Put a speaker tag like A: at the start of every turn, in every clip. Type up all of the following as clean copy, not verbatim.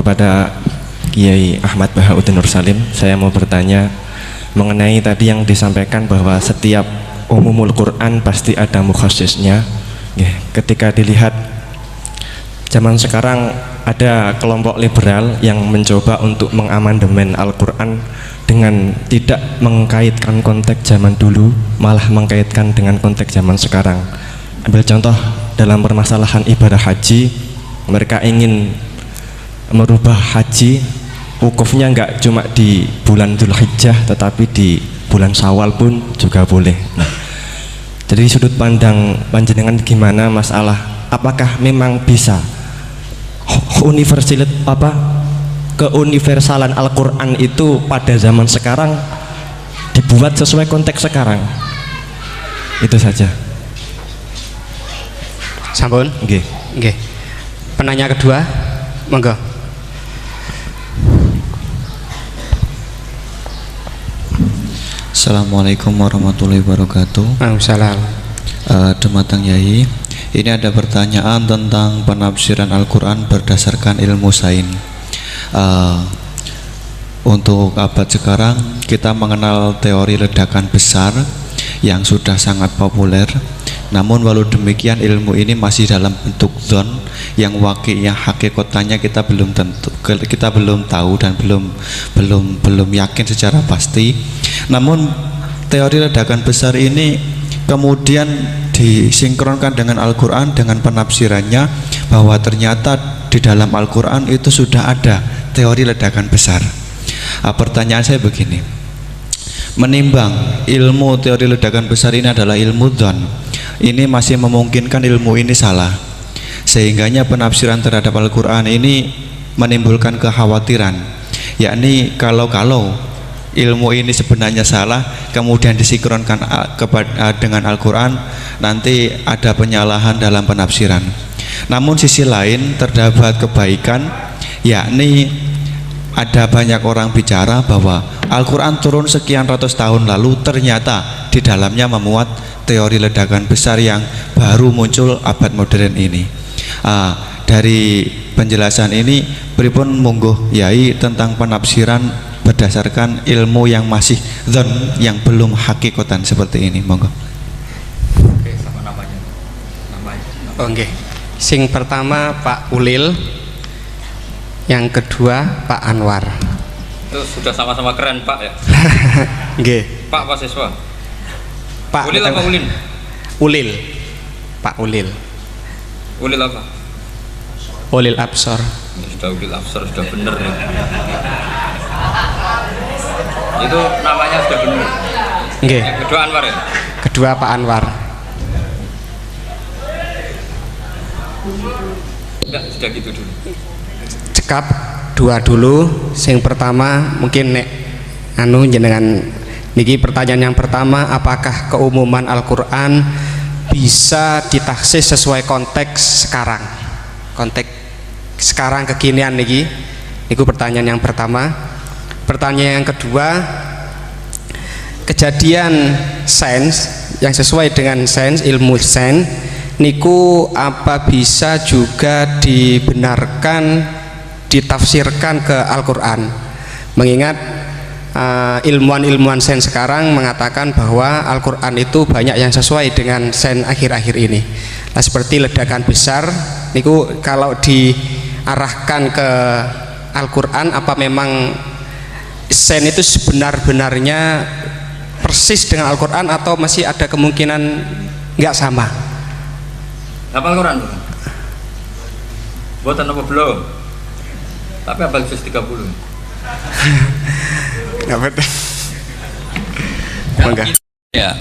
A: kepada Kiai Ahmad Bahauddin Nur Salim. Saya mau bertanya mengenai tadi yang disampaikan bahwa setiap umumul Quran pasti ada mukhasisnya. Ketika dilihat zaman sekarang ada kelompok liberal yang mencoba untuk mengamandemen Al-Quran dengan tidak mengkaitkan konteks zaman dulu, malah mengkaitkan dengan konteks zaman sekarang. Ambil contoh dalam permasalahan ibadah haji, mereka ingin merubah haji wukufnya nggak cuma di bulan Dzulhijjah tetapi di bulan Syawal pun juga boleh. Nah, dari sudut pandang panjenengan gimana masalah apakah memang bisa keuniversalan Al-Quran itu pada zaman sekarang dibuat sesuai konteks sekarang? Itu saja.
B: Sampun?
A: Nggih.
B: Nggih. Penanya kedua, monggo.
C: Assalamualaikum warahmatullahi wabarakatuh.
B: Waalaikumsalam.
C: Dumateng Yai, ini ada pertanyaan tentang penafsiran Al-Quran berdasarkan ilmu sains. Untuk abad sekarang kita mengenal teori ledakan besar yang sudah sangat populer. Namun walau demikian ilmu ini masih dalam bentuk zon yang wakilnya hakikatnya kita belum tahu dan belum yakin secara pasti. Namun teori ledakan besar ini kemudian disinkronkan dengan Al-Quran dengan penafsirannya bahwa ternyata di dalam Al-Quran itu sudah ada teori ledakan besar. Pertanyaan saya begini, menimbang ilmu teori ledakan besar ini adalah ilmu dzon, ini masih memungkinkan ilmu ini salah, sehingganya penafsiran terhadap Al-Quran ini menimbulkan kekhawatiran, yakni kalau ilmu ini sebenarnya salah kemudian disinkronkan dengan Al-Quran, nanti ada penyalahan dalam penafsiran. Namun sisi lain terdapat kebaikan, yakni ada banyak orang bicara bahwa Al-Quran turun sekian ratus tahun lalu ternyata di dalamnya memuat teori ledakan besar yang baru muncul abad modern ini. Dari penjelasan ini pripun monggo Yai tentang penafsiran berdasarkan ilmu yang masih dzon, yang belum hakikatan seperti ini, monggo.
D: Oke, sama namanya.
B: Oke. Sing pertama Pak Ulil, yang kedua Pak Anwar.
D: Itu sudah sama-sama keren Pak ya.
B: Nggih.
D: Pak siswa.
B: Pak
D: Ulil apa Ulin?
B: Ulil. Pak Ulil.
D: Ulil apa?
B: Ulil Absor.
D: Ya, sudah Ulil Absor sudah bener ya. Itu namanya sudah bener.
B: Nggih.
D: Yang kedua Anwar ya?
B: Kedua Pak Anwar.
D: Enggak, sudah gitu dulu.
B: Cekap dua dulu. Sing pertama mungkin nek jenengan niki pertanyaan yang pertama, apakah keumuman Al-Quran bisa ditaksis sesuai konteks sekarang, konteks sekarang kekinian niki. Niku pertanyaan yang pertama. Pertanyaan yang kedua, kejadian sains yang sesuai dengan sains, ilmu sains niku apa bisa juga dibenarkan ditafsirkan ke Al-Quran, mengingat ilmuwan-ilmuwan sains sekarang mengatakan bahwa Al-Quran itu banyak yang sesuai dengan sains akhir-akhir ini. Nah, seperti ledakan besar niku kalau diarahkan ke Al-Quran, apa memang sains itu sebenar-benarnya persis dengan Al-Quran atau masih ada kemungkinan nggak sama?
D: Hafal Quran bukan? Buatan apa belum? Tapi hafal juz 30.
B: Nggak betul. Enggak.
E: Ya,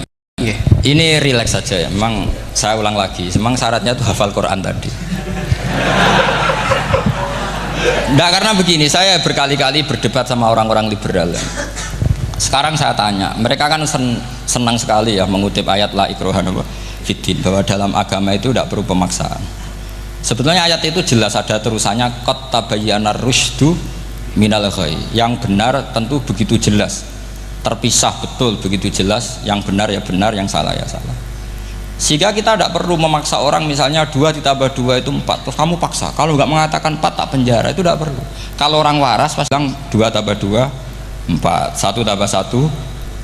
E: ini rileks saja ya. Memang saya ulang lagi, memang syaratnya itu hafal Quran tadi. Enggak, karena begini, saya berkali-kali berdebat sama orang-orang liberal ya. Sekarang saya tanya, mereka kan senang sekali ya mengutip ayat la ikraha fiddin, bahwa dalam agama itu tidak perlu pemaksaan. Sebetulnya ayat itu jelas ada terusannya, qad tabayyana rusydu minal ghayy. Yang benar tentu begitu jelas, terpisah betul begitu jelas, yang benar ya benar, yang salah ya salah. Sehingga kita tidak perlu memaksa orang, misalnya 2 ditambah 2 itu 4, terus kamu paksa. Kalau nggak mengatakan 4 tak penjara, itu tidak perlu. Kalau orang waras pasti bilang 2 tambah 2 4, 1 tambah 1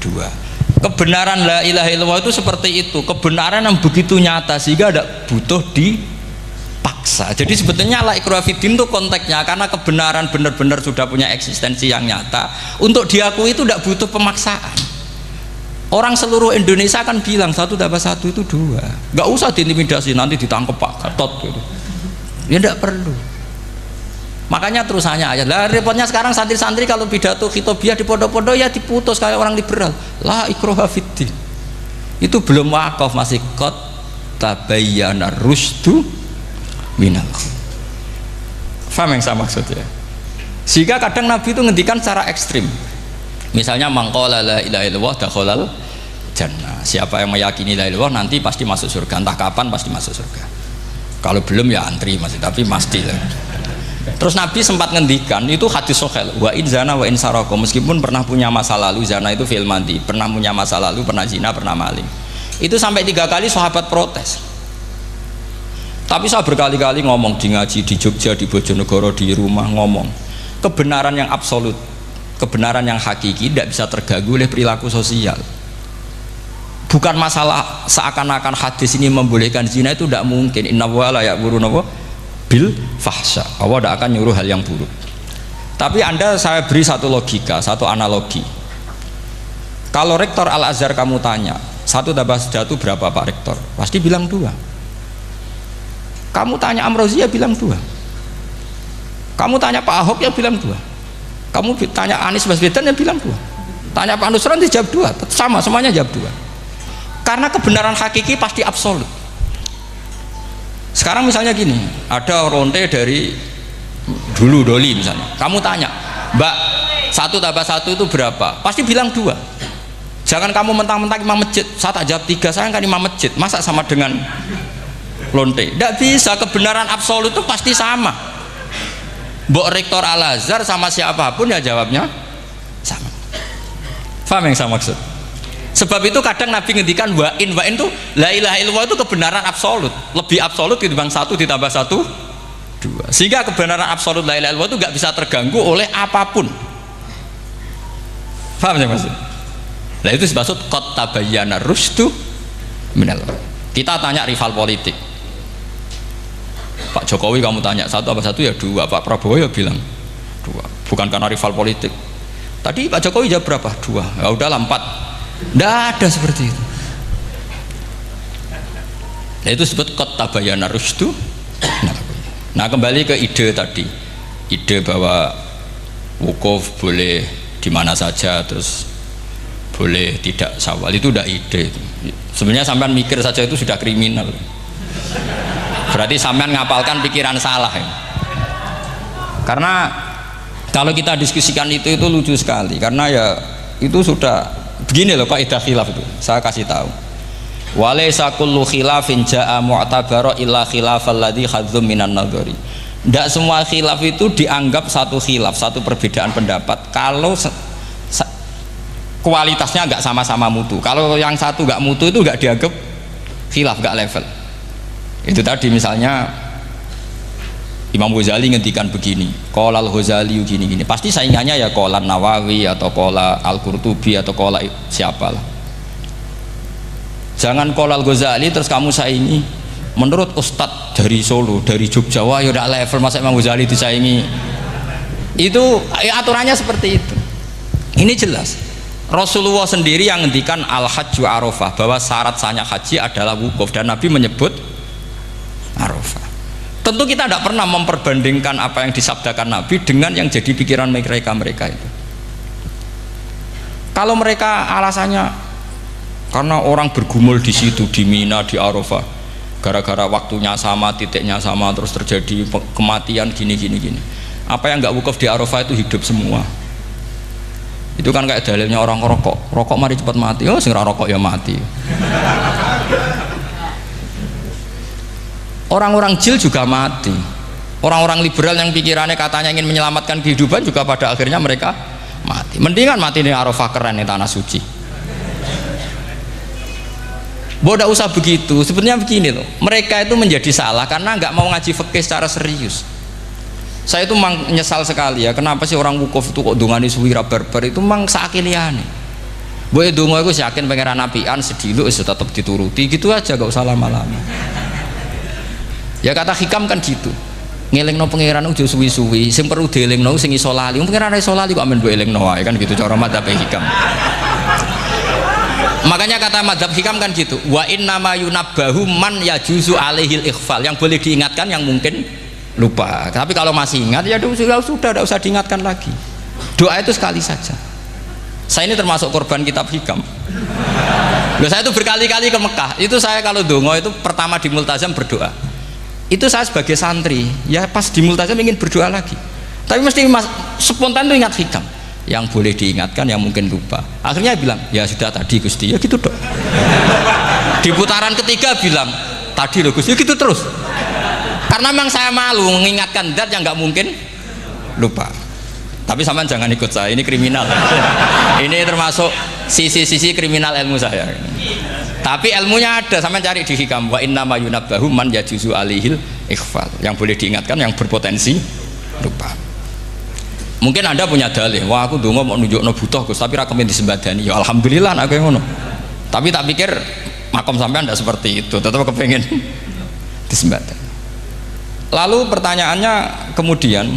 E: 2. Kebenaran la ilaha illallah itu seperti itu, kebenaran yang begitu nyata sehingga tidak butuh dipaksa. Jadi sebetulnya la ikraha fiddin itu konteksnya, karena kebenaran benar-benar sudah punya eksistensi yang nyata, untuk diakui itu tidak butuh pemaksaan. Orang seluruh Indonesia kan bilang 1 tambah 1 itu 2, nggak usah diintimidasi nanti ditangkap Pak Gatot gitu. Ya tidak perlu. Makanya terusannya aja lah, repotnya sekarang santri-santri kalau pidato khitobiah di pondok-pondok ya diputus kayak orang liberal, la ikraha fiddin. Itu belum wakaf, masih qad tabayyana rusdu minal ghayy. Paham yang saya maksud ya? Sehingga kadang Nabi itu ngendikan secara ekstrim, misalnya mangqala la ilaha illallah dakhalal jannah, siapa yang meyakini la ilaha illallah nanti pasti masuk surga, entah kapan pasti masuk surga, kalau belum ya antri masih, tapi pasti lah. Terus Nabi sempat ngendikan, itu hadis sahih, wa in zana wa in saraka, meskipun pernah punya masa lalu, zana itu fi'il madhi, pernah punya masa lalu, pernah zina, pernah maling. Itu sampai 3 kali sahabat protes. Tapi saya berkali-kali ngomong di ngaji di Jogja, di Bojonegoro, di rumah ngomong, kebenaran yang absolut, kebenaran yang hakiki tidak bisa terganggu oleh perilaku sosial. Bukan masalah seakan-akan hadis ini membolehkan zina, itu tidak mungkin. Inna wa la ya'muru bil fahsya, Allah tidak akan nyuruh hal yang buruk. Tapi saya beri satu logika, satu analogi. Kalau rektor Al-Azhar kamu tanya 1 tambah 1 berapa Pak Rektor, pasti bilang 2. Kamu tanya Amrozi ya bilang 2. Kamu tanya Pak Ahok ya bilang 2. Kamu tanya Anies Baswedan ya bilang 2. Tanya Pak Nusron dia jawab 2. Sama, semuanya jawab 2. Karena kebenaran hakiki pasti absolut. Sekarang misalnya gini, ada ronte dari dulu Doli misalnya, kamu tanya Mbak 1 tambah 1 itu berapa, pasti bilang 2. Jangan kamu mentang-mentang imam masjid, saya tak jawab 3, saya kan imam masjid, masa sama dengan lonte? Tidak bisa, kebenaran absolut itu pasti sama. Mbok rektor Al-Azhar sama siapapun ya jawabnya sama. Paham yang saya maksud? Sebab itu kadang Nabi ngendikan wa in itu la ilaha illallah itu kebenaran absolut, lebih absolut ketimbang 1 ditambah 1 2. Sehingga kebenaran absolut la ilaha illallah itu nggak bisa terganggu oleh apapun. Paham ya maksud? Nah itu maksud qad tabayyana rusdu minal ghayy. Kita tanya rival politik, Pak Jokowi kamu tanya 1 tambah 1 ya 2, Pak Prabowo ya bilang 2, bukan karena rival politik. Tadi Pak Jokowi jawab berapa? 2, ya udahlah 4. Tidak ada seperti itu. Nah itu disebut qad tabayyana rusdu. Nah kembali ke ide tadi, ide bahwa wukuf boleh di mana saja, terus boleh tidak syawal, itu udah ide. Sebenarnya sampean mikir saja itu sudah kriminal. Berarti sampean ngapalkan pikiran salah ya. Karena kalau kita diskusikan itu lucu sekali, karena ya itu sudah begini loh kaidah khilaf itu, saya kasih tahu. Walaysa kullu khilafin jaa mu'tabara illa khilafal ladzi khadzum minan nadhari. Tidak semua khilaf itu dianggap satu khilaf, satu perbedaan pendapat kalau kualitasnya nggak sama-sama mutu. Kalau yang satu nggak mutu itu nggak dianggap khilaf, nggak level. Itu tadi misalnya Imam Ghazali ngendikan begini, qala al-Ghazali gini-gini, pasti saingannya ya qala Nawawi atau qala Al-Qurtubi atau qala siapalah. Jangan qala al-Ghazali terus kamu saingi menurut Ustadz dari Solo, dari Jogja, wah ya udah level, masa Imam Ghazali disaingi. Itu ya, aturannya seperti itu. Ini jelas Rasulullah sendiri yang ngendikan al-hajju arafah, bahwa syarat sahnya haji adalah wukuf, dan Nabi menyebut arafah. Tentu kita tidak pernah memperbandingkan apa yang disabdakan Nabi dengan yang jadi pikiran mereka itu. Kalau mereka alasannya karena orang bergumul di situ, di Mina, di Arafah, gara-gara waktunya sama, titiknya sama, terus terjadi kematian gini. Apa yang nggak wukuf di Arafah itu hidup semua. Itu kan kayak dalilnya orang rokok mari cepat mati. Oh, sing rokok ya mati. Orang-orang jil juga mati. Orang-orang liberal yang pikirannya katanya ingin menyelamatkan kehidupan juga pada akhirnya mereka mati. Mendingan mati di Arafah, keren di tanah suci. Bahwa tidak usah begitu. Sebetulnya begini loh, mereka itu menjadi salah karena nggak mau ngaji fikih secara serius. Saya itu menyesal sekali ya, kenapa sih orang wukuf itu kok dungani suwi barbar itu memang sakiliane. Boy dongo aku yakin pangeran apian sedilu itu tetap dituruti gitu aja, gak usah lama-lama. Ya kata hikam kan gitu. Ngelingno pangeran udah suwi-suwi, sing perlu dielingno sing iso lali. Pangeran iso lali kok amen mbok elingno wae kan gitu cara madzhab hikam. Makanya kata madzhab hikam kan gitu, wa inna ma yunabbahu man yajuzu alaihil ikhfal, yang boleh diingatkan yang mungkin lupa. Tapi kalau masih ingat ya sudah tidak usah diingatkan lagi. Doa itu sekali saja. Saya ini termasuk korban kitab hikam. Loh, saya itu berkali-kali ke Mekah. Itu saya kalau dongo itu pertama di Multazam berdoa. Itu saya sebagai santri, ya pas di Multazam ingin berdoa lagi. Tapi mesti spontan itu ingat hikam. Yang boleh diingatkan yang mungkin lupa. Akhirnya bilang ya sudah tadi Gusti, ya gitu dong. Di putaran ketiga bilang tadi loh Gusti, ya gitu terus. Karena memang saya malu mengingatkan zat yang nggak mungkin lupa. Tapi sampean jangan ikut saya, ini kriminal. Ini termasuk sisi-sisi kriminal ilmu saya. Tapi ilmunya ada, sampean cari di hikam, wa inna ma yunabbahu man yajuzu alihil ikhfal, yang boleh diingatkan yang berpotensi lupa. Mungkin Anda punya dalih, wah aku dongo mau nunjukno butuh Gus, tapi ra kepen disembadani. Ya alhamdulillah aku yang ngono. Tapi tak pikir makom sampean tidak seperti itu, tetap kepengen disembadani. Lalu pertanyaannya kemudian,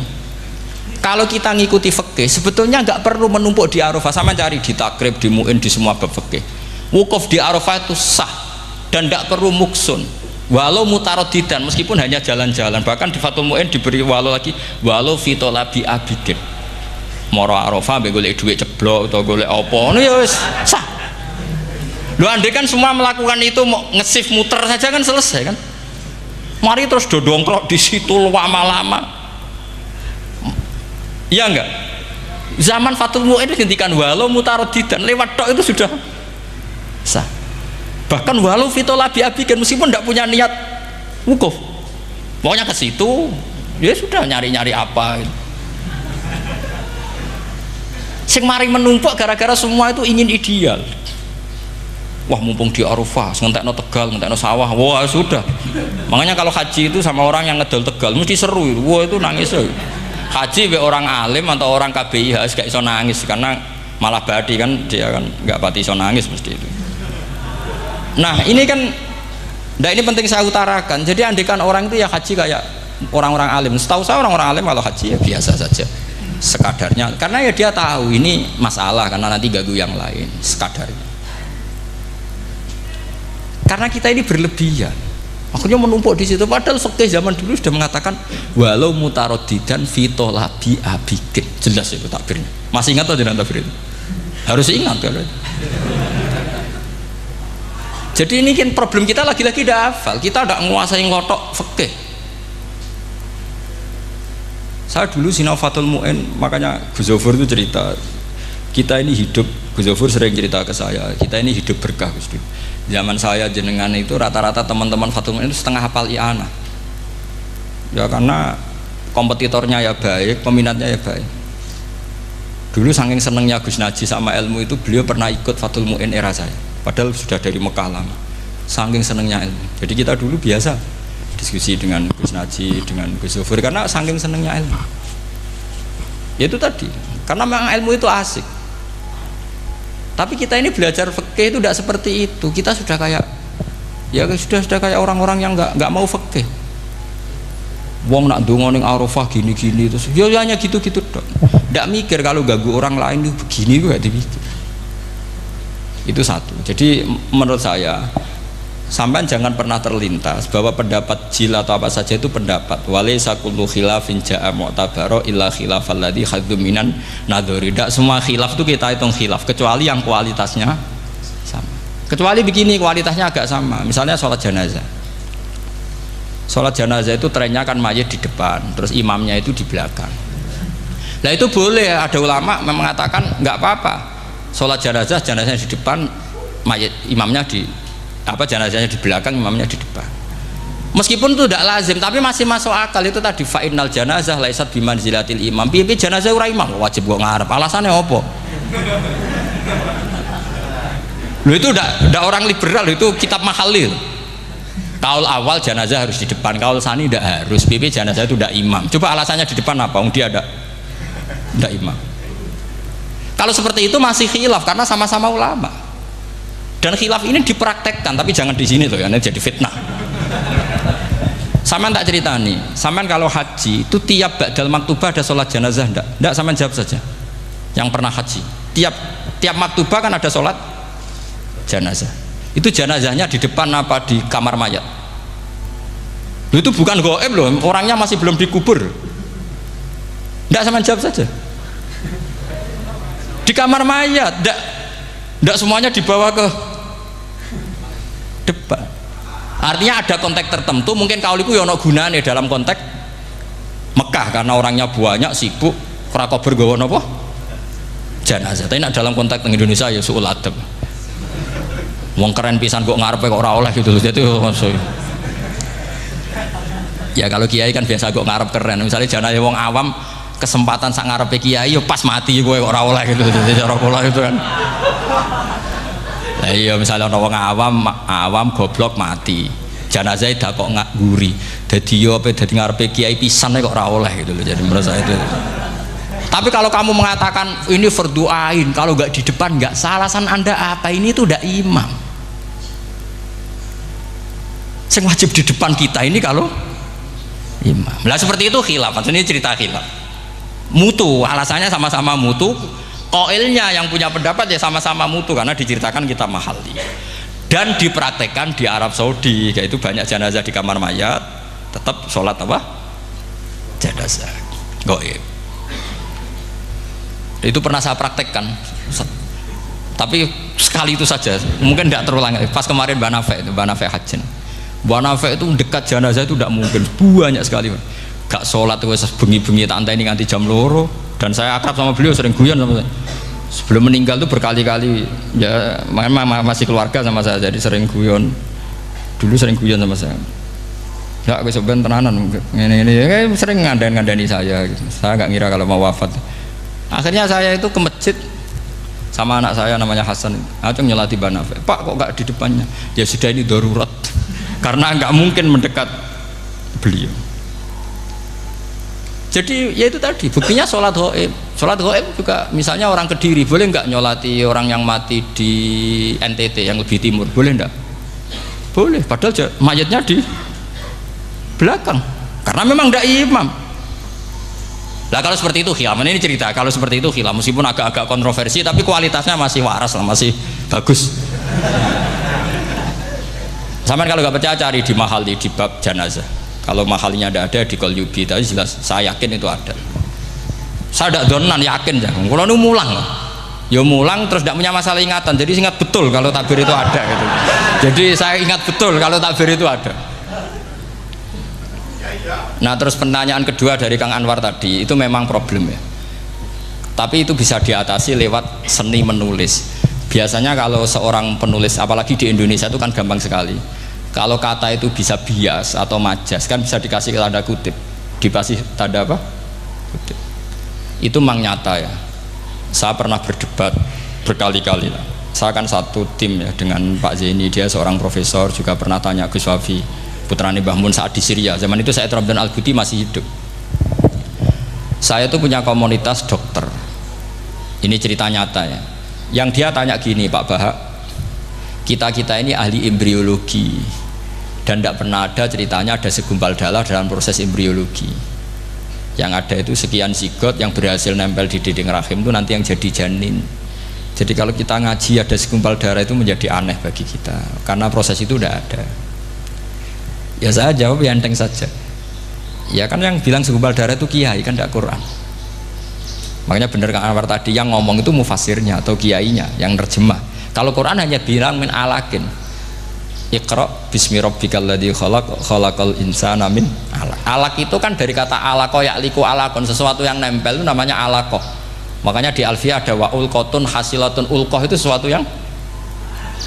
E: kalau kita ngikuti fikih sebetulnya nggak perlu menumpuk di Arafah. Sama cari di takrib, di mu'in, di semua bab fikih. Wukuf di Arafah itu sah dan tidak perlu muksun. Walau mutarodidan, meskipun hanya jalan-jalan. Bahkan di Fathul Mu'in diberi walau lagi, walau fitolabi abidin. Moro Arafah be golek duit ceblok atau golek apa, ini ya wis sah. Lu andai kan semua melakukan itu mau nge-shift muter saja kan selesai kan. Mari terus dodongklok di situ lama-lama. Iya enggak? Zaman Fathul Mu'in dihentikan walau mutarodidan, lewat tok itu sudah sah. Bahkan walau fitolabi abikan, meskipun tidak punya niat wukuf, pokoknya ke situ ya sudah nyari-nyari apa. Sing mari menumpuk gara-gara semua itu ingin ideal. Wah mumpung di Arafah, ngentekno Tegal, ngentekno sawah, wah sudah. Makanya kalau haji itu sama orang yang ngedol Tegal mesti seru, wah itu nangis. Haji be orang alim atau orang KBIH gak iso nangis karena malah badi kan, dia kan nggak pati iso nangis mesti itu. Nah ini kan, nah ini penting saya utarakan. Jadi andikan orang itu ya haji kayak orang-orang alim. Setahu saya orang-orang alim kalau haji ya biasa saja, sekadarnya. Karena ya dia tahu ini masalah karena nanti ganggu yang lain, sekadarnya. Karena kita ini berlebihan, akhirnya menumpuk di situ. Padahal fikih zaman dulu sudah mengatakan walau mutarodidan fitolabi abikin, jelas itu takbirnya. Masih ingat atau tidak takbir itu? Harus ingat kan? Jadi ini kan problem kita lagi-lagi tidak hafal, kita tidak menguasai ngotok fikih. Saya dulu sinau Fathul Mu'in, makanya Gus Zofur itu cerita, kita ini hidup, Gus Zofur sering cerita ke saya, kita ini hidup berkah Gus. Zaman saya jenengan itu rata-rata teman-teman Fathul Mu'in itu setengah hafal i'anah. Ya karena kompetitornya ya baik, peminatnya ya baik. Dulu saking senengnya Gus Naji sama ilmu itu, beliau pernah ikut Fathul Mu'in era saya. Padahal sudah dari Mekah lama, saking senengnya ilmu. Jadi kita dulu biasa diskusi dengan Gus Naji, dengan Gus Zofur karena saking senengnya ilmu. Ya itu tadi, karena memang ilmu itu asik. Tapi kita ini belajar fikih itu tidak seperti itu. Kita sudah kayak, ya sudah kayak orang-orang yang nggak mau fikih. Wong nak dongo ning Arafah gini-gini terus, ya hanya gitu-gitu dong. Tidak mikir kalau ganggu orang lain itu begini gue dipikir. Itu satu. Jadi menurut saya sampai jangan pernah terlintas bahwa pendapat jil atau apa saja itu pendapat. Walaysa kullu khilafin ja'a mu'tabaro illa khilafal ladzi haddu minan nadhari. Tidak semua khilaf itu kita hitung khilaf kecuali yang kualitasnya sama. Kecuali begini kualitasnya agak sama. Misalnya sholat jenazah. Sholat jenazah itu trennya kan mayit di depan, terus imamnya itu di belakang. Nah itu boleh, ada ulama mengatakan nggak apa-apa. Sholat jenazahnya di depan, mayit imamnya di jenazahnya di belakang, imamnya di depan. Meskipun itu tidak lazim, tapi masih masuk akal. Itu tadi fa'innal janazah laisat bimanzilatil imam. Piye jenazah ora imam wajib kok ngarep. Alasannya apa? Loh itu udah orang liberal, itu kitab Mahalil. Kaul awal jenazah harus di depan, kaul sani tidak harus. PP jenazah itu tidak imam. Coba alasannya di depan apa? Dia ada tidak imam. Kalau seperti itu masih khilaf karena sama-sama ulama. Dan khilaf ini dipraktekkan, tapi jangan di sini tuh ya, ini jadi fitnah. Saman tak cerita nih, saman kalau haji itu tiap ba'dal maktubah ada sholat jenazah enggak? Enggak, saman jawab saja. Yang pernah haji, tiap maktubah kan ada sholat jenazah. Itu jenazahnya di depan apa di kamar mayat? Itu bukan goib loh, orangnya masih belum dikubur. Enggak, saman jawab saja. Di kamar mayat, enggak semuanya dibawa ke depan. Artinya ada konteks tertentu, mungkin kaul itu yono gunane dalam konteks Mekah karena orangnya banyak, sibuk, ora kober gawa napa? Jenazah. Tapi dalam konteks Indonesia ya suul adab. Wong keren pisan kok ngarepe kok ora oleh gitu. Jadi ya kalau kiai kan biasa kok ngarep keren. Misalnya jenazah wong awam kesempatan sak ngarepe kiai yo pas mati kowe kok ora oleh gitu. Jadi cara kula itu kan. Lah iya misalnya ana wong awam goblok mati. Jenazah dak kok nguri. Dadi yo apa dadi ngarepe kiai pisan kok ora oleh gitu loh. Jadi menurut saya itu. Tapi kalau kamu mengatakan ini fardhu ain, kalau enggak di depan enggak salah, alasan Anda apa? Ini itu udah imam. Yang wajib di depan kita ini kalau imam. Lah seperti itu khilaf. Ini cerita khilaf. Mutu, alasannya sama-sama mutu. Qailnya yang punya pendapat ya sama-sama mutu karena diceritakan kita Mahalli. Dan dipraktekkan di Arab Saudi, yaitu banyak jenazah di kamar mayat, tetap sholat apa? Jenazah. Gaib. Itu pernah saya praktekkan. Tapi sekali itu saja, mungkin tidak terulang. Pas kemarin Mbak Nafe Hajin. Mbak Nafe itu dekat jenazah itu tidak mungkin, banyak sekali. Gak sholat itu bengi-bengi tak ini nganti jam loro. Dan saya akrab sama beliau, sering guyon sama saya. Sebelum meninggal tuh berkali-kali ya masih keluarga sama saya, jadi sering guyon. Dulu sering guyon sama saya. Ya aku sebenarnya tenanan ini ya, sering ngandani saya gitu. Saya nggak ngira kalau mau wafat. Akhirnya saya itu ke masjid sama anak saya namanya Hasan. Aku nyelati Banafe. Pak kok nggak di depannya? Ya sudah ini darurat. Karena nggak mungkin mendekat beliau. Jadi ya itu tadi buktinya sholat gaib juga. Misalnya orang Kediri boleh nggak nyolati orang yang mati di NTT yang lebih timur, boleh nggak? Boleh, padahal mayatnya di belakang karena memang nggak imam. Lah kalau seperti itu khilaf, ini cerita kalau seperti itu khilaf meskipun agak-agak kontroversi tapi kualitasnya masih waras lah, masih bagus. Sampai kalau nggak percaya cari di Mahalli di bab jenazah. Kalau Mahalinya ada di Qalyubi, tapi jelas saya yakin itu ada. Saya tidak donan yakin jangan. Kalau nu mulang, ya mulang terus tidak punya masalah ingatan. Jadi ingat betul kalau takbir itu ada. Gitu. Jadi saya ingat betul kalau takbir itu ada. Nah terus pertanyaan kedua dari Kang Anwar tadi itu memang problem ya. Tapi itu bisa diatasi lewat seni menulis. Biasanya kalau seorang penulis, apalagi di Indonesia itu kan gampang sekali. Kalau kata itu bisa bias atau majas kan bisa dikasih tanda kutip, dikasih tanda apa? Kutip. Itu memang nyata ya. Saya pernah berdebat berkali-kali. Saya kan satu tim ya dengan Pak Zaini, dia seorang profesor, juga pernah tanya Gus Wafi, putrane Mbah Mun saat di Syria. Zaman itu saya Ramdan Al-Buti masih hidup. Saya itu punya komunitas dokter. Ini cerita nyata ya. Yang dia tanya gini, Pak Bahak, kita ini ahli embriologi dan tidak pernah ada ceritanya ada segumpal darah dalam proses embriologi. Yang ada itu sekian zigot yang berhasil nempel di dinding rahim itu nanti yang jadi janin. Jadi kalau kita ngaji ada segumpal darah itu menjadi aneh bagi kita karena proses itu tidak ada. Ya saya jawab ya enteng saja. Ya kan yang bilang segumpal darah itu kiai kan tidak Quran. Makanya benar Kang Anwar tadi yang ngomong itu mufasirnya atau kiainya yang nerjemah. Kalau Quran hanya bilang min alakin. Iqra bismi rabbikal ladzi khalaq khalaqal insana min alaq. Alaq itu kan dari kata alaqa ya'liku alaqon, sesuatu yang nempel itu namanya alaqah. Makanya di Alfiyah ada wa ulqatun hasilatun, ulqah itu sesuatu yang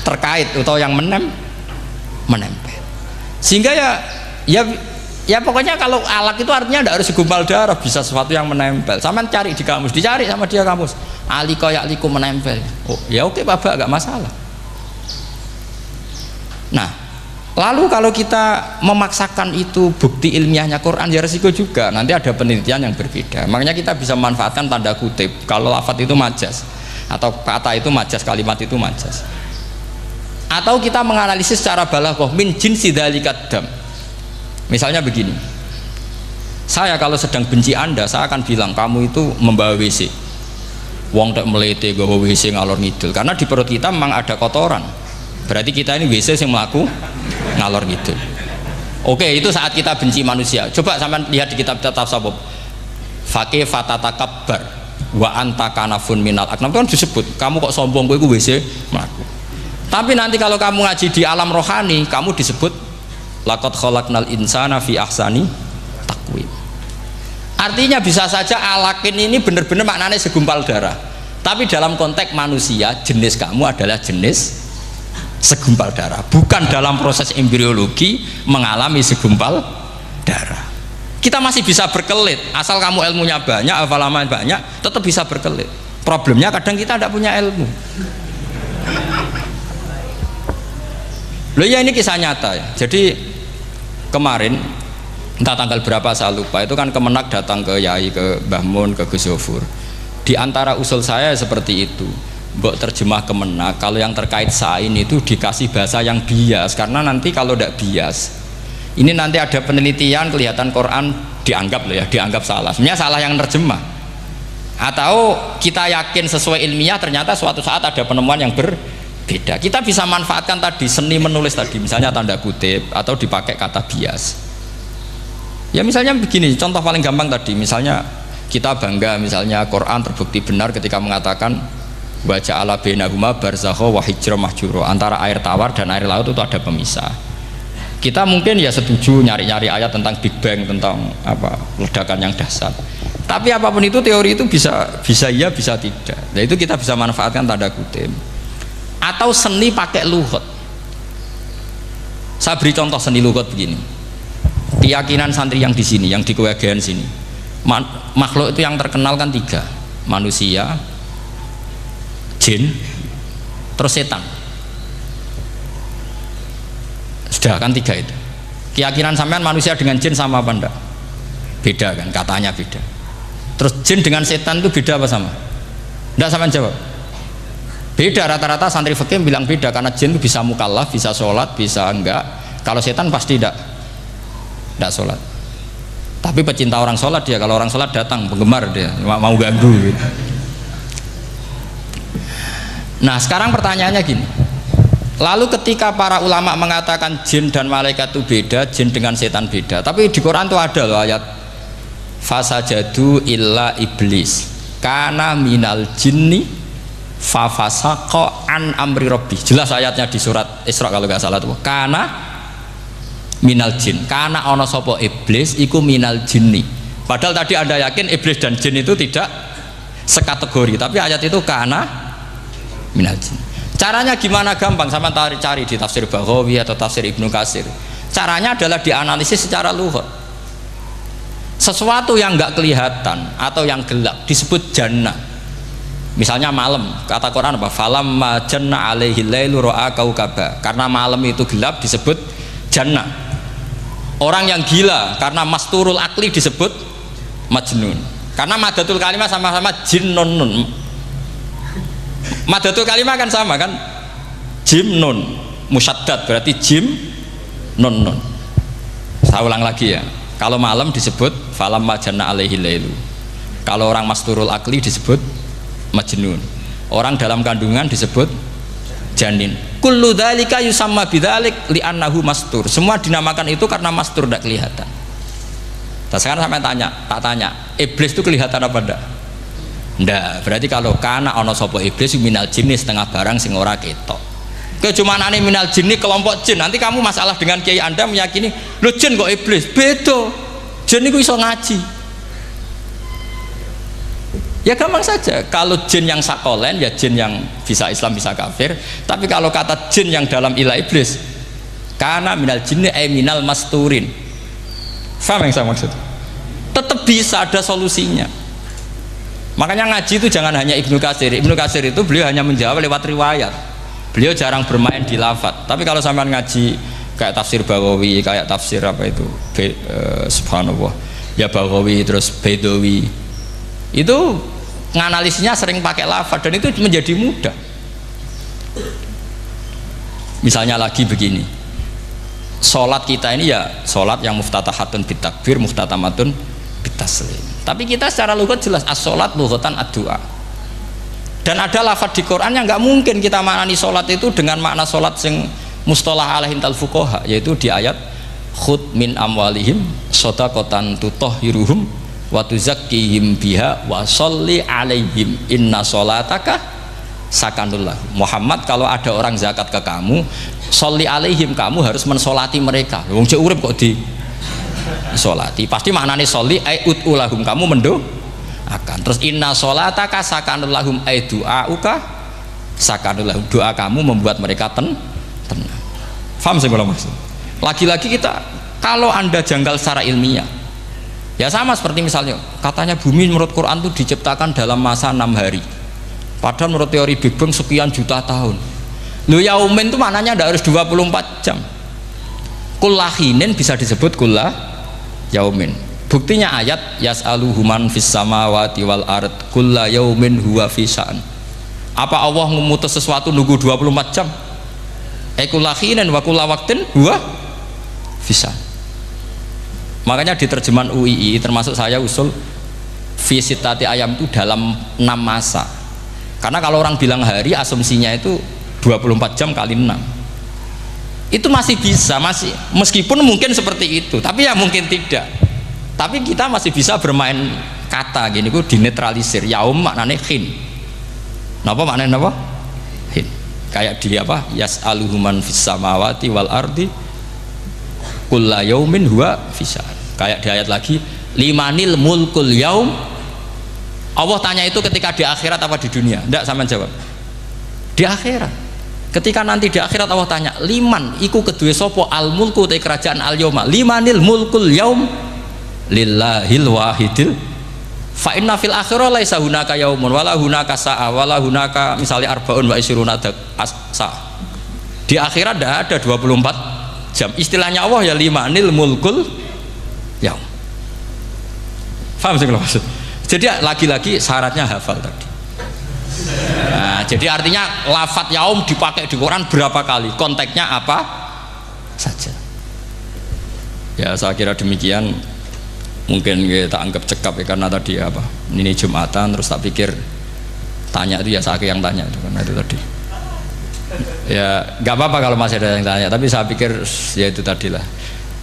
E: terkait atau yang menempel. Sehingga ya pokoknya kalau alaq itu artinya tidak harus segumpal darah, bisa sesuatu yang menempel. Sama cari di kamus, dicari sama dia kamus. Alika ya'liku menempel. Oh, ya oke Bapak, enggak masalah. Nah, lalu kalau kita memaksakan itu bukti ilmiahnya Quran, ya resiko juga nanti ada penelitian yang berbeda. Makanya kita bisa memanfaatkan tanda kutip kalau lafadz itu majas atau kata itu majas, kalimat itu majas. Atau kita menganalisis secara balaghah min jinsi dzalikat dam. Misalnya begini, saya kalau sedang benci Anda, saya akan bilang kamu itu membawa WC. Wong tak melete gawa WC ngalor ngidul, karena di perut kita memang ada kotoran. Berarti kita ini WC yang melaku ngalor ngidul. Oke, itu saat kita benci manusia. Coba sampean lihat di kitab tasawuf. Faqih fatatakabbar wa anta kanafun minal aknam, itu kan disebut kamu kok sombong, kowe iku WC melaku. Tapi nanti kalau kamu ngaji di alam rohani, kamu disebut laqad khalaqnal insana fi ahsani taqwim. Artinya bisa saja alakin ini benar-benar maknanya segumpal darah, tapi dalam konteks manusia jenis kamu adalah jenis segumpal darah, bukan dalam proses embriologi mengalami segumpal darah. Kita masih bisa berkelit, asal kamu ilmunya banyak, hafalaman banyak, tetap bisa berkelit. Problemnya kadang kita tidak punya ilmu. Loh ya, ini kisah nyata ya. Jadi kemarin entah tanggal berapa saya lupa, itu kan Kemenak datang ke Yai, ke Mbah Mun, ke Gus Zofur. Di antara usul saya seperti itu, mbok terjemah Kemenak kalau yang terkait sain itu dikasih bahasa yang bias, karena nanti kalau tidak bias ini nanti ada penelitian kelihatan Quran dianggap loh ya, dianggap salah, sebenarnya salah yang terjemah, atau kita yakin sesuai ilmiah ternyata suatu saat ada penemuan yang berbeda. Kita bisa manfaatkan tadi seni menulis tadi, misalnya tanda kutip atau dipakai kata bias. Ya misalnya begini, contoh paling gampang tadi, misalnya kita bangga misalnya Quran terbukti benar ketika mengatakan wa ja'ala bainahuma barzakha wa hijra mahjura, antara air tawar dan air laut itu ada pemisah. Kita mungkin ya setuju nyari-nyari ayat tentang Big Bang, tentang apa ledakan yang dahsyat. Tapi apapun itu teori itu bisa iya bisa tidak. Nah itu kita bisa manfaatkan tanda kutip. Atau seni pakai lughat. Saya beri contoh seni lughat begini. Keyakinan santri yang di sini, yang di kewagian sini, makhluk itu yang terkenal kan 3, manusia, jin, terus setan. Sudah kan 3 itu. Keyakinan sampean manusia dengan jin sama apa enggak? Beda kan, katanya beda. Terus jin dengan setan itu beda apa sama? Enggak, sampean jawab. Beda, rata-rata santri fikih bilang beda, karena jin itu bisa mukallaf, bisa sholat, bisa enggak. Kalau setan pasti enggak sholat. Tapi pecinta orang sholat dia, kalau orang sholat datang penggemar dia, mau ganggu gitu. Nah sekarang pertanyaannya gini, lalu ketika para ulama mengatakan jin dan malaikat itu beda, jin dengan setan beda, tapi di Quran itu ada loh ayat fasajadu illa iblis kana minal jinni fafasaqa an amri rabbi. Jelas ayatnya di surat Isra kalau nggak salah tuh, kana minal jin, karena ono sopo iblis iku minal jinni. Padahal tadi Anda yakin iblis dan jin itu tidak sekategori, tapi ayat itu karena minal jin. Caranya gimana? Gampang, sama cari di tafsir Baghawi atau tafsir Ibnu Katsir. Caranya adalah dianalisis secara lughat. Sesuatu yang nggak kelihatan atau yang gelap disebut jannah. Misalnya malam, kata Quran apa? Falamma janna alaihi lailu ra'a kaukaba. Karena malam itu gelap disebut jannah. Orang yang gila karena masturul akli disebut majnun. Karena madatul kalimah sama-sama jinnun. Madatul kalimah kan sama kan? Jim nun musyaddad berarti jim nun. Saya ulang lagi ya. Kalau malam disebut falam majana alaihi lailu. Kalau orang masturul akli disebut majnun. Orang dalam kandungan disebut janin. Kullu dzalika yusamma bidzalik li'annahu mastur. Semua dinamakan itu karena mastur, tidak kelihatan. Nah, sekarang sampai tak tanya, iblis itu kelihatan apa enggak? Enggak. Berarti kalau kana ana sapa iblis minal jinni setengah barang sing ora ketok. Kecumanane minal jinni kelompok jin. Nanti kamu masalah dengan kiai Anda meyakini, "Lho jin kok iblis?" Beda. Jin niku iso ngaji. Ya gampang saja, kalau jin yang sakolen ya jin yang bisa Islam bisa kafir. Tapi kalau kata jin yang dalam ilah iblis, karena minal jinni minal masturin, paham yang saya maksud? Tetap bisa ada solusinya. Makanya ngaji itu jangan hanya Ibnu Katsir. Ibnu Katsir itu beliau hanya menjawab lewat riwayat. Beliau jarang bermain di lafadz. Tapi kalau sampean ngaji kayak tafsir Baghawi, kayak tafsir apa itu, subhanallah, ya Baghawi terus Bedawi, itu nganalisnya sering pakai lafadz dan itu menjadi mudah. Misalnya lagi begini, sholat kita ini ya sholat yang muftatahatun bitakbir, muftatamatun bitaslim. Tapi kita secara lughat jelas as-sholat lughatan ad-du'a. Dan ada lafadz di Quran yang nggak mungkin kita maknani sholat itu dengan makna sholat yang mustalah alaihim tal fuqaha, yaitu di ayat khud min amwalihim shadaqatan tutahhiruhum wa tuzakkihim biha wa sholli alaihim inna sholataka sakanul lahum. Muhammad, kalau ada orang zakat ke kamu, sholli alaihim, kamu harus mensolati mereka. Wong cek urip kok di solati, pasti maknane sholli ai utulahum, kamu akan. Terus inna sholataka sakanul lahum ai du'auka sakanul lahum, doa kamu membuat mereka tenang. Faham sih kalau maksud? Lagi-lagi kita, kalau anda janggal secara ilmiah, ya sama seperti misalnya katanya bumi menurut Quran itu diciptakan dalam masa 6 hari, padahal menurut teori Big Bang sekian juta tahun. Lo yaumin itu maknanya tidak harus 24 jam. Kullahinin bisa disebut kullah yaumin. Buktinya ayat yas'aluhu man fis samawati wal ard kulla yaumin huwa fi sya'an. Apa Allah memutus sesuatu nunggu 24 jam? Kullahinin wa kulla waqtin huwa fi sya'an. Makanya di terjemahan UII termasuk saya usul fi sitati ayam itu dalam 6 masa. Karena kalau orang bilang hari, asumsinya itu 24 jam kali 6. Itu masih bisa, masih meskipun mungkin seperti itu, tapi ya mungkin tidak. Tapi kita masih bisa bermain kata gini, ku dinetralisir. Yaum maknanya khin. Napa maknanya napa? Khin. Kayak di apa? Yas'aluhu man fis samawati wal ardi kulla yaumin huwa fisa. Kayak di ayat lagi, limanil mulkul yaum. Allah tanya itu ketika di akhirat apa di dunia? Tidak, sama jawab. Di akhirat. Ketika nanti di akhirat Allah tanya, liman iku kedue sopo al mulku te kerajaan al yauma. Limanil mulkul yaum lillahil wahidil fa inna fil akhirah laisa hunaka yaumun wala hunaka sa'a wala hunaka misalnya arbaun wa isyruna sa'. Di akhirat tidak ada 24 jam. Istilahnya Allah ya limanil mulkul yaum. Paham sih kalau maksud? Jadi lagi-lagi syaratnya hafal tadi. Nah, jadi artinya lafadz yaum dipakai di Quran berapa kali? Konteksnya apa saja? Ya saya kira demikian. Mungkin kita anggap cekap ya, karena tadi apa, ini Jumatan terus tak pikir tanya itu ya saya yang tanya itu, karena itu tadi ya nggak apa-apa kalau masih ada yang tanya, tapi saya pikir ya itu tadilah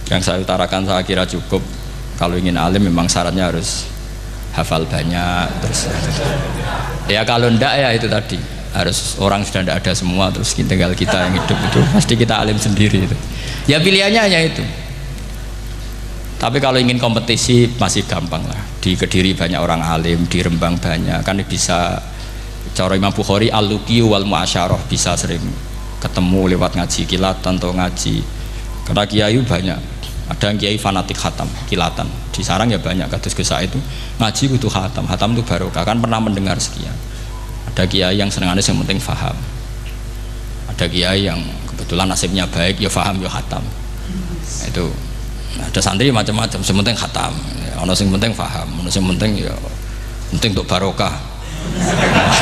E: yang saya utarakan, saya kira cukup. Kalau ingin alim memang syaratnya harus hafal banyak, terus ya kalau ndak ya itu tadi harus orang sudah ndak ada semua, terus tinggal kita yang hidup itu pasti kita alim sendiri itu. Ya pilihannya hanya itu. Tapi kalau ingin kompetisi masih gampang lah. Di Kediri banyak orang alim, di Rembang banyak, kan bisa. Cara Imam Bukhari al-luqi wal mu'asyarah, bisa sering ketemu lewat ngaji kilatan atau ngaji. Karena kiai banyak. Ada yang kiai fanatik khatam, kilatan. Di sarang ya banyak, kados Gus itu ngaji butuh khatam. Khatam itu barokah, kan pernah mendengar sekian. Ada kiai yang senengannya yang penting faham. Ada kiai yang kebetulan nasibnya baik, ya faham ya khatam. Itu ada santri macam-macam, sementing khatam, ono sing penting faham, ono sing penting ya penting untuk barokah.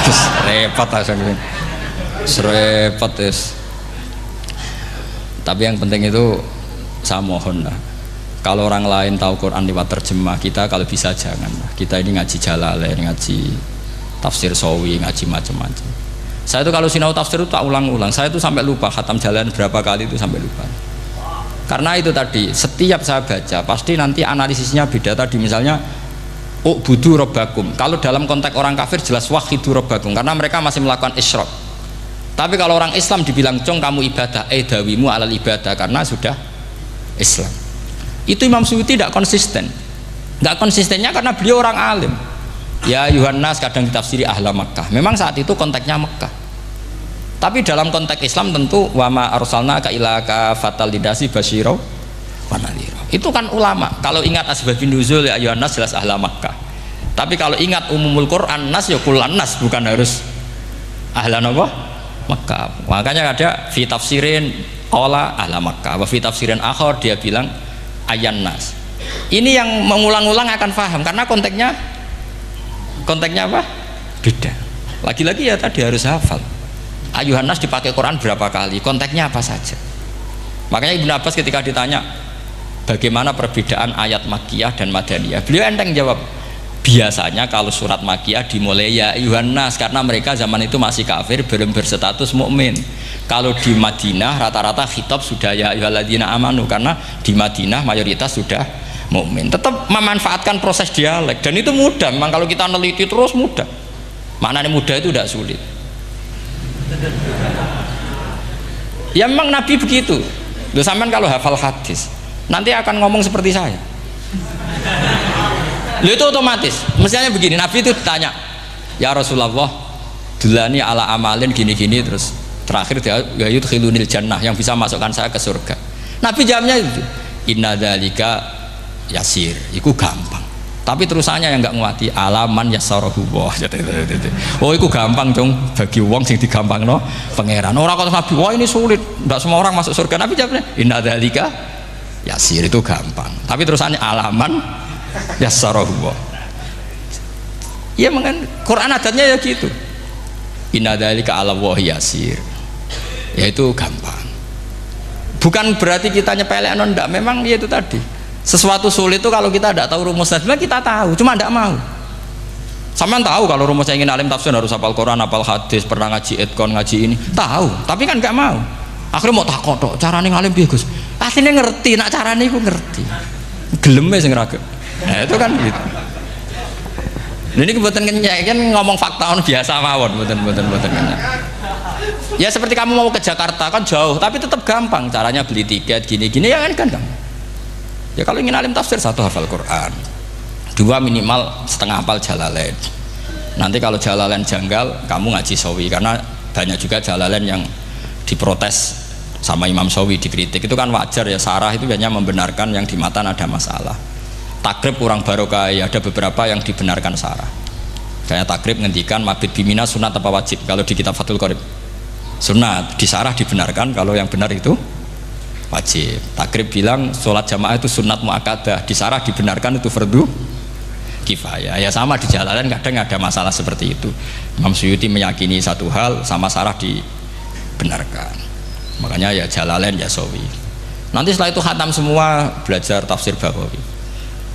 E: Terus repot aja, repot es. Tapi yang penting itu saya mohon lah, kalau orang lain tahu Quran lewat terjemah, kita kalau bisa jangan lah. Kita ini ngaji Jalalain, ngaji tafsir Sawi, ngaji macam-macam. Saya itu kalau sinau tafsir itu tak ulang-ulang, saya itu sampai lupa khatam Jalalain berapa kali itu sampai lupa. Karena itu tadi, setiap saya baca pasti nanti analisisnya beda. Tadi misalnya u'budu rabbakum, kalau dalam konteks orang kafir jelas wahidu rabbakum, karena mereka masih melakukan isyrak. Tapi kalau orang Islam dibilang cong kamu ibadah, dawimu alal ibadah, karena sudah Islam. Itu Imam Suyuti tidak konsisten. Tidak konsistennya karena beliau orang alim. Ya Yohanes kadang ditafsiri ahla Makkah, memang saat itu konteksnya Makkah. Tapi dalam konteks Islam tentu wama arsalnaka illa kafatal lidasi basyira wa nadhira. Itu kan ulama. Kalau ingat asbabun nuzul ya Yohanes jelas ahla Makkah. Tapi kalau ingat umumul Quran nas ya kullan nas, bukan harus ahla napa Mekah. Makanya ada fi tafsirin qala ala Makkah, wa fi tafsirin akhar dia bilang ayyan nas. Ini yang mengulang-ulang akan paham karena konteksnya apa? Beda. Lagi-lagi ya tadi harus hafal. Ayuhan nas dipakai Quran berapa kali? Konteksnya apa saja? Makanya Ibnu Abbas ketika ditanya bagaimana perbedaan ayat Makkiyah dan Madaniyah, beliau enteng jawab, biasanya kalau surat Makkiyah dimulai ya ayuhan nas karena mereka zaman itu masih kafir, belum berstatus mukmin. Kalau di Madinah rata-rata khitab sudah ya ayyuhalladzina amanu karena di Madinah mayoritas sudah mukmin. Tetap memanfaatkan proses dialek dan itu mudah. Memang kalau kita neliti terus mudah. Maknanya mudah itu tidak sulit. Ya memang Nabi begitu. Loh sampean kalau hafal hadis nanti akan ngomong seperti saya. Loh itu otomatis. Misalnya begini, Nabi itu ditanya, ya Rasulullah, dulani ala amalin gini-gini, terus terakhir dia ya yudkhilunil jannah, yang bisa masukkan saya ke surga. Nabi jawabnya itu, inna dzalika yasir, itu gampang. Tapi terusannya yang nggak nguati alaman yassarahu wah. Oh itu gampang dong bagi wong sing digampangno pangeran. Orang kata Nabi, wah ini sulit, tidak semua orang masuk surga. Nabi jawabnya inna dzalika yasir, itu gampang. Tapi terusannya alaman yassarahu wah. Ya mengen Quran adatnya ya gitu. Inna dzalika ala wahi yasir. Ya itu gampang. Bukan berarti kita nyepelek ndak, memang ya itu tadi. Sesuatu sulit itu kalau kita tidak tahu rumusnya, sebenarnya kita tahu, cuma tidak mau. Sampean tahu kalau rumusnya ingin alim tafsir harus hafal Quran, hafal hadis, pernah ngaji etkon, ngaji ini, tahu, tapi kan nggak mau. Akhirnya mau takut tok, carane ngalim piye Gus? Aslinya ngerti, nak carane iku ngerti. Geleme sing raga. Nah, itu kan gitu. Ini kebetulan kenyek kan ngomong fakta on biasa mawon, mboten kenyek. Ya seperti kamu mau ke Jakarta kan jauh, tapi tetap gampang. Caranya beli tiket gini-gini ya kan gampang. Ya kalau ingin alim tafsir, satu hafal Quran, dua minimal setengah hafal Jalalain. Nanti kalau Jalalain janggal, kamu ngaji Sawi, karena banyak juga Jalalain yang diprotes sama Imam Sawi, dikritik. Itu kan wajar ya, sarah itu hanya membenarkan yang di matan ada masalah. Takrib kurang barokah, ya ada beberapa yang dibenarkan sarah. Kayak takrib ngendikan mabit bimina sunat apa wajib. Kalau di kitab Fathul Qorib sunat, di sarah dibenarkan, kalau yang benar itu wajib. Takrib bilang sholat jamaah itu sunat muakkadah, di sarah dibenarkan itu fardu kifayah. Ya sama di Jalalain kadang ada masalah seperti itu. Imam Suyuti meyakini satu hal, sama sarah dibenarkan. Makanya ya Jalalain ya Sawi. Nanti setelah itu khatam semua, belajar tafsir Baghawi.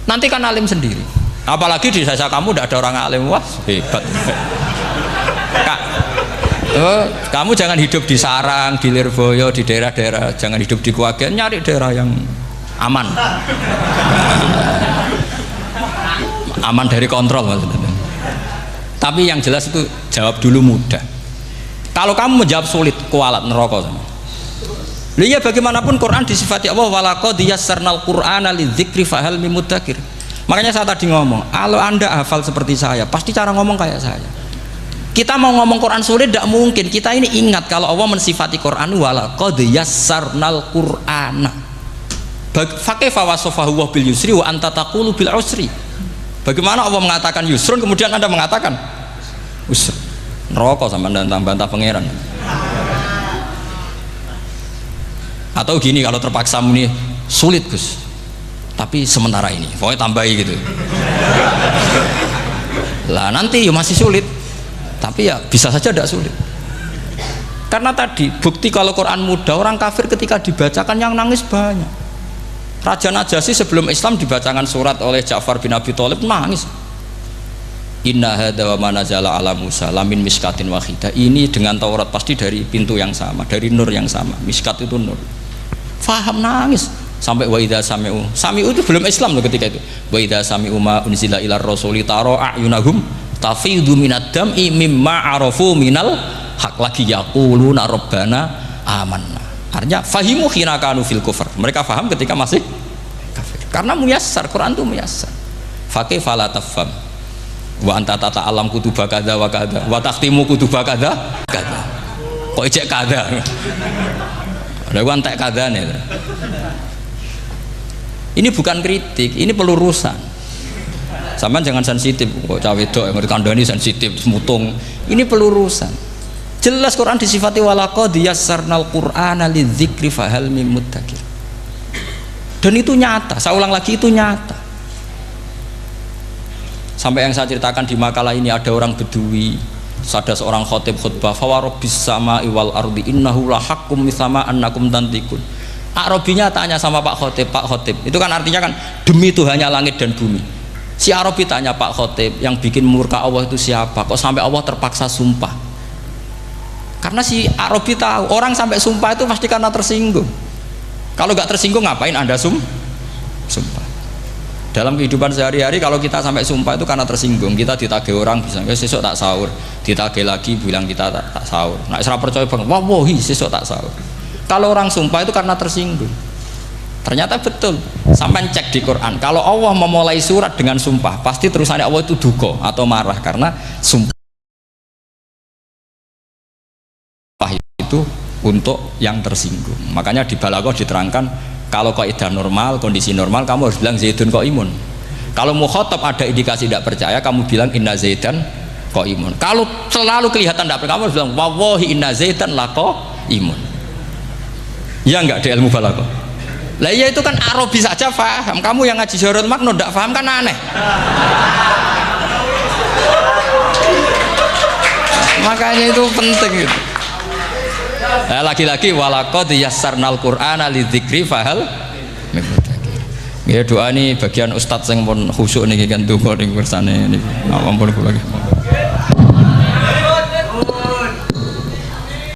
E: Nanti kan alim sendiri. Apalagi di desa kamu tidak ada orang alim, wah hebat. Kak, kamu jangan hidup di sarang, di Lirboyo, di daerah-daerah, jangan hidup di Kuagen, nyari daerah yang aman, aman dari kontrol maksudnya. Tapi yang jelas itu jawab dulu mudah. Kalau kamu menjawab sulit, kualat neraka sama. Lihat bagaimanapun Quran disifati Allah walaqad yassarnal Qur'ana lidzikri fahal mim mudzakir. Makanya saya tadi ngomong, kalau Anda hafal seperti saya, pasti cara ngomong kayak saya. Kita mau ngomong Quran sulit tidak mungkin. Kita ini ingat kalau Allah mensifati Quran walaqad yassarnal Qur'ana. Fakaifa wasafahu wa bil yusri wa anta taqulu bil usri. Bagaimana Allah mengatakan yusrun kemudian Anda mengatakan usr. Neraka sama bantah pangeran. Atau gini, kalau terpaksa muni sulit Gus, tapi sementara ini pokoknya tambahi gitu. Lah nanti ya masih sulit, tapi ya bisa saja tidak sulit. Karena tadi bukti kalau Quran mudah, orang kafir ketika dibacakan yang nangis banyak. Raja Najasyi sebelum Islam dibacakan surat oleh Ja'far bin Abi Thalib nangis. Inna hadza wa manazala ala Musa lamin miskatin wahidah. Ini dengan Taurat pasti dari pintu yang sama, dari nur yang sama. Miskat itu nur. Faham nangis sampai wa idza sami'u. Sami'u itu belum Islam loh ketika itu. Wa idza sami'u ma unzila ilar rasuli tara a'yunahum tafidu minad dam'i mimma arafu minal haq lagi yaquluna rabbana amanna. Artinya fahimu khina kanu fil kufr. Mereka faham ketika masih kafir. Karena muyassar, Quran itu muyassar. Faqih fala tafham. Wa anta tata alam kutuba kadza wa kadza wa takhtimu kutuba kadza kadza. Kok ijek kadza. Ada gua entek kadane. Ini bukan kritik, ini pelurusan. Sampeyan jangan sensitif, kok cah wedok yang kandhani sensitif, mutung. Ini pelurusan. Jelas Quran disifati walaqad yassarnal Qur'ana lidzikri fahal mim muddakir. Dan itu nyata, saya ulang lagi, itu nyata. Sampai yang saya ceritakan di makalah ini, ada orang Bedui, ada seorang khotib khutbah, fawarabbis sama'i wal ardi innahu lahaqqum mithama annakum tantikun. Arabinya tanya sama Pak Khotib, itu kan artinya kan demi Tuhannya langit dan bumi. Si Arabi tanya Pak Khotib, yang bikin murka Allah itu siapa? Kok sampai Allah terpaksa sumpah? Karena si Arabi tahu orang sampai sumpah itu pasti karena tersinggung. Kalau nggak tersinggung ngapain Anda sumpah? Dalam kehidupan sehari-hari kalau kita sampai sumpah itu karena tersinggung. Kita ditagih orang bisa sesuk tak sahur, ditagih lagi bilang kita tak sahur. Nah, serah percaya bang, wallahi sesuk tak sahur. Kalau orang sumpah itu karena tersinggung. Ternyata betul. Sampai cek di Quran, kalau Allah memulai surat dengan sumpah, pasti terusannya Allah itu duka atau marah karena sumpah itu untuk yang tersinggung. Makanya di Balaghah diterangkan, kalau kaidah normal, kondisi normal, kamu harus bilang Zaidun qaimun. Kalau mukhatab ada indikasi tidak percaya, kamu bilang inna Zaidan qaimun. Kalau selalu kelihatan tidak percaya, kamu harus bilang wallahi inna Zaidan laqaimun. Ya enggak di ilmu balaghah. Lah iya itu kan Arabi saja paham. Kamu yang ngaji Jahrul Makno tidak paham kan aneh. Makanya itu penting itu. Nah, lagi-lagi walaqad yassarnal Qur'ana lidzikri fahal mim muddakir. Ya doa ini bagian ustadz yang pun khusyuk niki kan donga ning kersane niki. Ampun kula nggih.